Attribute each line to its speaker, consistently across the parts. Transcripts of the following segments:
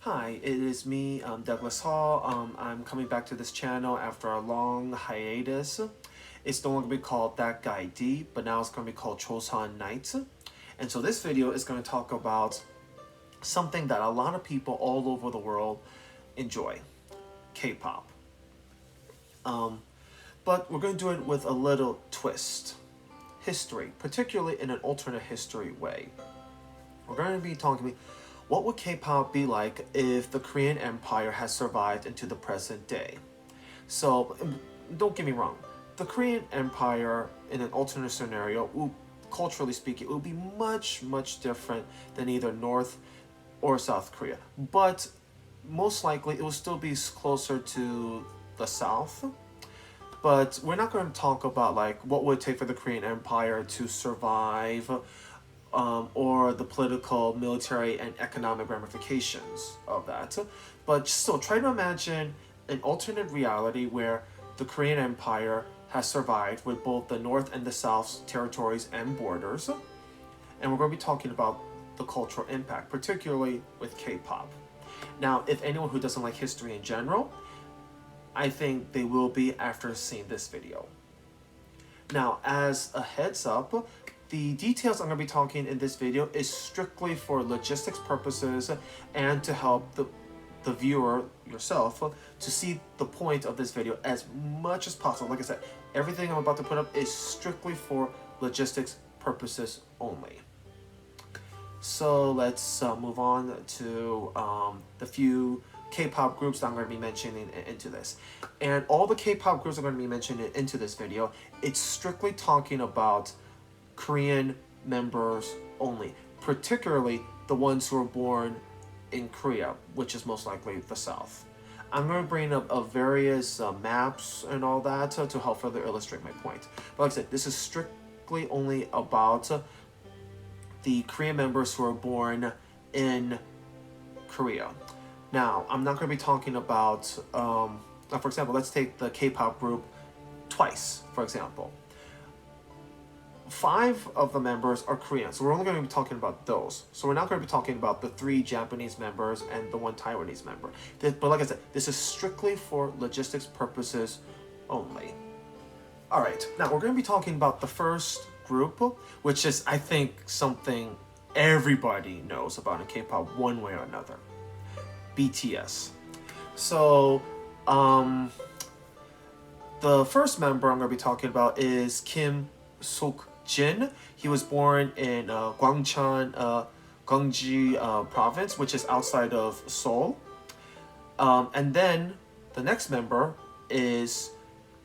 Speaker 1: Hi, it is me, Douglas Hall. I'm coming back to this channel after a long hiatus. It's no longer going to be called That Guy D, but now it's going to be called Joseon Nights. And so this video is going to talk about something that a lot of people all over the world enjoy, K-pop. But we're going to do it with a little twist. History, particularly in an alternate history way. We're going to be talking what would K-pop be like if the Korean Empire has survived into the present day? So, don't get me wrong, the Korean Empire in an alternate scenario, culturally speaking, it would be much, much different than either North or South Korea. But most likely it will still be closer to the South. But we're not going to talk about like what would it take for the Korean Empire to survive, or the political, military, and economic ramifications of that. But still, try to imagine an alternate reality where the Korean Empire has survived with both the North and the South's territories and borders. And we're going to be talking about the cultural impact, particularly with K-pop. Now, if anyone who doesn't like history in general, I think they will be after seeing this video. Now, as a heads up, the details I'm going to be talking in this video is strictly for logistics purposes and to help the viewer, yourself, to see the point of this video as much as possible. Like I said, everything I'm about to put up is strictly for logistics purposes only. So let's move on to the few K-pop groups that I'm going to be mentioning into this. And all the K-pop groups I'm going to be mentioning into this video, it's strictly talking about Korean members only, particularly the ones who are born in Korea, which is most likely the South. I'm going to bring up various maps and all that to help further illustrate my point. But like I said, this is strictly only about the Korean members who are born in Korea. Now, I'm not going to be talking about, for example, let's take the K-pop group TWICE, for example. 5 of the members are Korean, so we're only going to be talking about those. So we're not going to be talking about the 3 Japanese members and the 1 Taiwanese member. But like I said, this is strictly for logistics purposes only. Alright, now we're going to be talking about the first group, which is, I think, something everybody knows about in K-pop one way or another. BTS. So, the first member I'm going to be talking about is Kim Sok-jin. He was born in Gwangcheon, Gyeonggi province, which is outside of Seoul. And then the next member is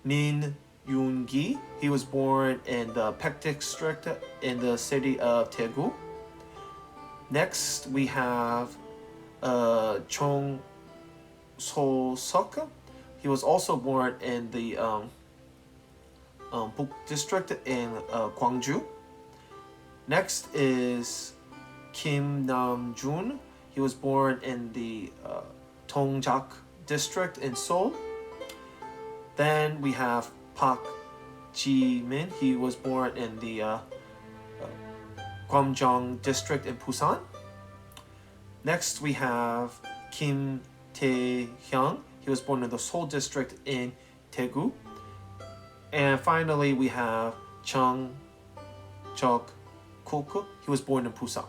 Speaker 1: Min Yoon-gi. He was born in the Paek district in the city of Daegu. Next, we have Chung So-seok. He was also born in the Buk district in Gwangju. Next is Kim Nam-jun. He was born in the Dongjak district in Seoul. Then we have Park Ji-min. He was born in the Gwamjong district in Busan. Next we have Kim Tae-hyung. He was born in the Seoul district in Daegu. And finally we have Chung Jok-kook. He was born in Busan.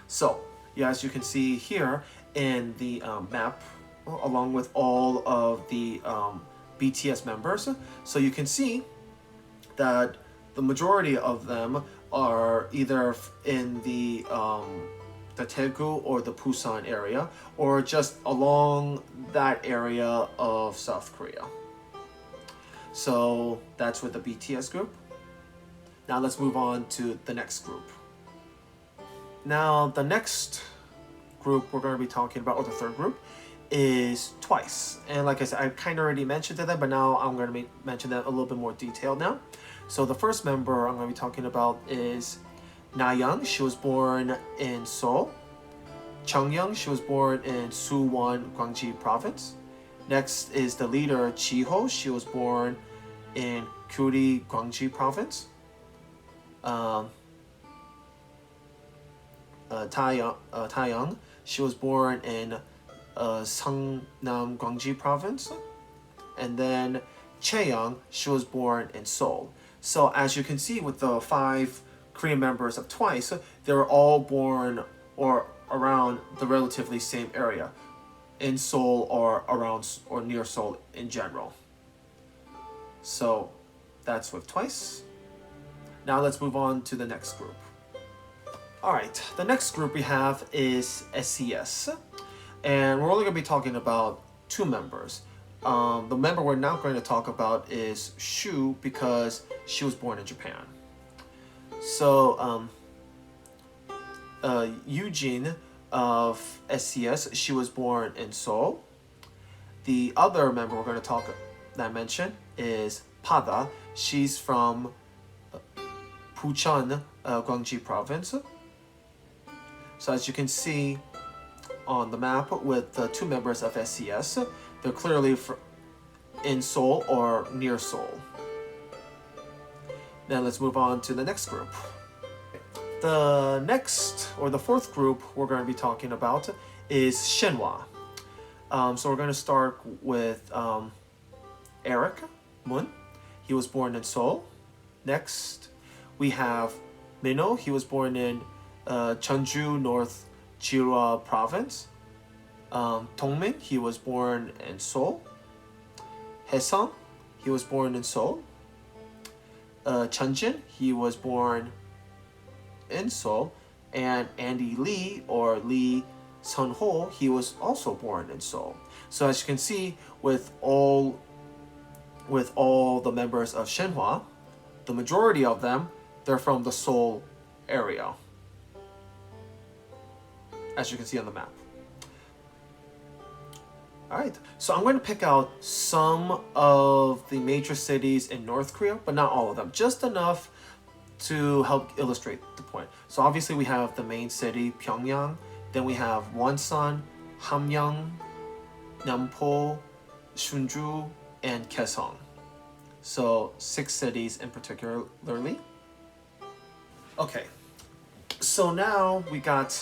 Speaker 1: So, yeah, as you can see here in the map, along with all of the BTS members, so you can see that the majority of them are either in the Daegu or the Busan area, or just along that area of South Korea. So that's with the BTS group. Now let's move on to the next group. Now the next group we're going to be talking about, or the third group, is TWICE. And like I said, I kind of already mentioned them, but now I'm going to mention them a little bit more detailed now. So the first member I'm going to be talking about is Na-young. She was born in Seoul. Chung-young. She was born in Suwon, Gyeonggi province. Next is the leader Ji-ho. She was born in Guri, Gyeonggi province. Tae-young. she was born in Sangnam Gyeonggi province. And then Chaeyoung, she was born in Seoul. So as you can see with the 5 Korean members of Twice, they were all born or around the relatively same area in Seoul or around or near Seoul in general. So that's with Twice. Now let's move on to the next group. Alright, the next group we have is S.E.S. And we're only going to be talking about 2 members. The member we're not going to talk about is Shu because she was born in Japan. So, Eugene of S.E.S, she was born in Seoul. The other member we're going to talk that I mentioned is Pada. She's from Pucheon, Gyeonggi province. So as you can see on the map with the 2 members of S.E.S, they're clearly in Seoul or near Seoul. Now let's move on to the next group. The next, or the 4th group we're going to be talking about is Shinhwa. So we're going to start with Eric Moon. He was born in Seoul. Next, we have Minho. He was born in Jeonju, North Chilwa province. Dongmin, he was born in Seoul. Haesung, he was born in Seoul. Chunjin, he was born in Seoul. And Andy Lee, or Lee Sun-ho, he was also born in Seoul. So as you can see, with all the members of Shinhwa, the majority of them, they're from the Seoul area, as you can see on the map. Alright, so I'm going to pick out some of the major cities in North Korea, but not all of them, just enough to help illustrate the point. So obviously we have the main city, Pyongyang, then we have Wonsan, Hamgyong, Nampo, Sunju, and Kaesong. So 6 cities in particularly. Okay, so now we got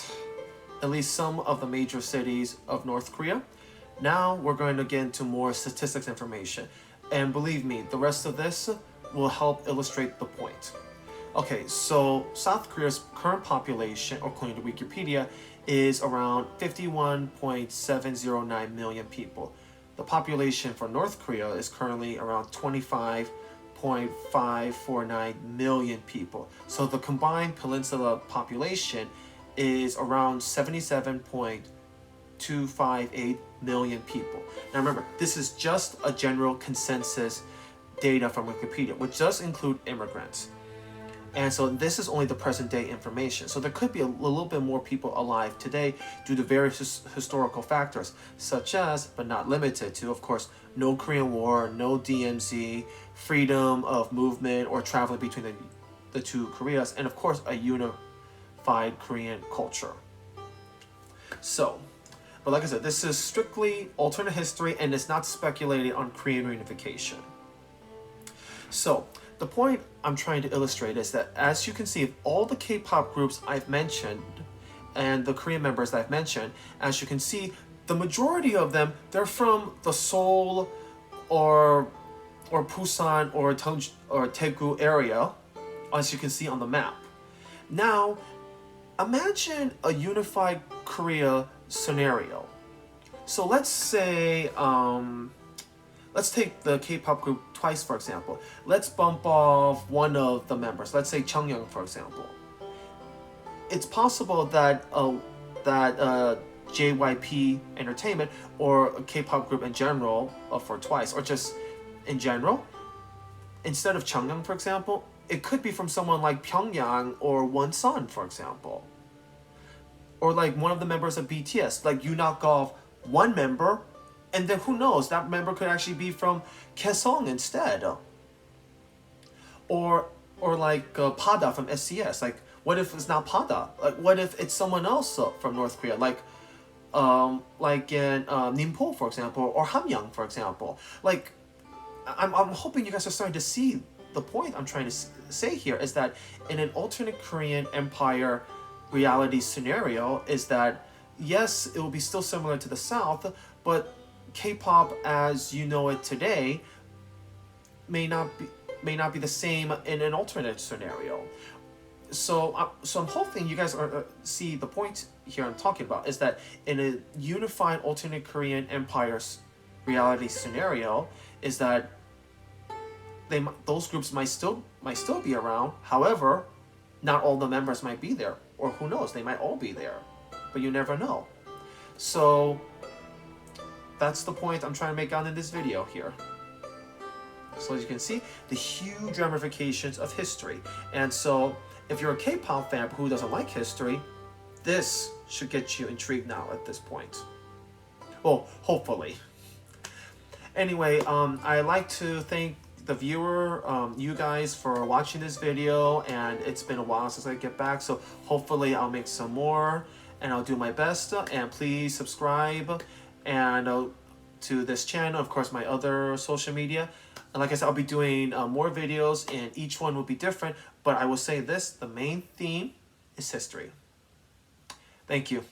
Speaker 1: at least some of the major cities of North Korea. Now we're going to get into more statistics information. And believe me, the rest of this will help illustrate the point. Okay, so South Korea's current population, according to Wikipedia, is around 51.709 million people. The population for North Korea is currently around 25.549 million people. So the combined peninsula population is around 77.258 million people. Now remember, this is just a general consensus data from Wikipedia, which does include immigrants. And so this is only the present day information. So there could be a little bit more people alive today due to various historical factors, such as, but not limited to, of course, no Korean War, no DMZ, freedom of movement or traveling between the 2 Koreas, and of course a unified Korean culture. So, but like I said, this is strictly alternate history and it's not speculating on Korean reunification. So, the point I'm trying to illustrate is that, as you can see, all the K-pop groups I've mentioned and the Korean members that I've mentioned, as you can see, the majority of them, they're from the Seoul or Busan or Daegu area, as you can see on the map. Now, imagine a unified Korea scenario. So let's say, let's take the K-pop group Twice, for example. Let's bump off one of the members. Let's say Chungyoung, for example. It's possible that JYP Entertainment or a K-pop group in general for Twice, or just in general, instead of Chungyoung, for example, it could be from someone like Pyongyang or Wonsan, for example. Or like one of the members of BTS. Like you knock off one member, and then who knows, that member could actually be from Kaesong instead. Or like Pada from S.E.S. Like, what if it's not Pada? Like, what if it's someone else from North Korea? Like in Nimpo, for example, or Hamgyong, for example. Like, I'm hoping you guys are starting to see the point I'm trying to say here, is that in an alternate Korean Empire reality scenario, is that yes, it will be still similar to the South, but K-pop as you know it today may not be the same in an alternate scenario. So I'm hoping you guys are see the point here I'm talking about is that in a unified alternate Korean Empire reality scenario, is that those groups might still be around. However, not all the members might be there, or who knows, they might all be there, but you never know. So that's the point I'm trying to make out in this video here. So as you can see, the huge ramifications of history. And so if you're a K-pop fan who doesn't like history, this should get you intrigued now at this point. Well, hopefully. Anyway, I like to thank the viewer, you guys, for watching this video, and it's been a while since I get back, so hopefully I'll make some more, and I'll do my best, and please subscribe, and to this channel, of course, my other social media. And like I said, I'll be doing more videos, and each one will be different, but I will say this, the main theme is history. Thank you.